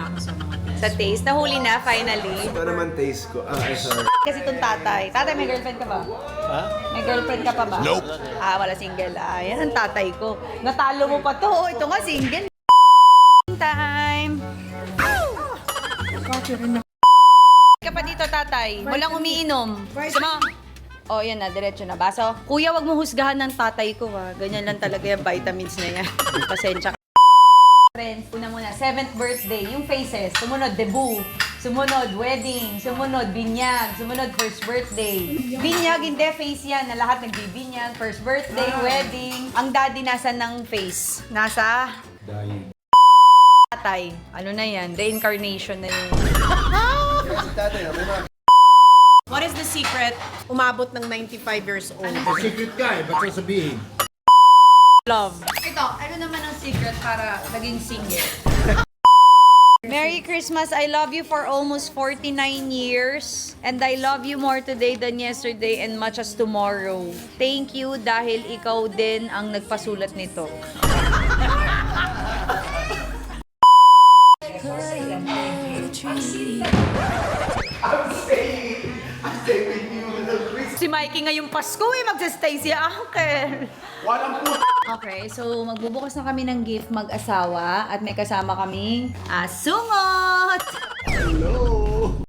ako sa mga taste. Sa taste, nahuli na finally. Ito naman taste ko. Sorry. Kasi itong tatay. Tatay, may girlfriend ka ba? Ha? May girlfriend ka pa ba? Nope. Wala single. Yan ang tatay ko. Natalo mo pa to. Ito nga single. Time. Ka pa dito, tatay. Walang umiinom. Gusto mo? Oh, yan na. Diretso na. Baso. Kuya, wag mo husgahan ng tatay ko, ha. Ganyan lang talaga yung vitamins na yan. Pasensya ka. Friends, una muna. 7th birthday. Yung faces. Sumunod, debut. Sumunod, wedding. Sumunod, binyag. Sumunod, first birthday. Binyag, hindi. Face yan. Na lahat nagbibinyag. First birthday, wedding. Ang daddy nasa ng face. Nasa? Dying. Tatay. Ano na yan? Reincarnation na yun. Si tatay, may mga What is the secret? Umabot ng 95 years old. Secret ka eh, ba't sasabihin? Love. Ito, ano naman ang secret para naging single? Merry Christmas! I love you for almost 49 years. And I love you more today than yesterday and much as tomorrow. Thank you dahil ikaw din ang nagpasulat nito. Si Mikey ngayong Pasko magsa-stay si Uncle. walang puto. Okay, so magbubukas na kami ng gift mag-asawa at may kasama kaming asungot! Hello.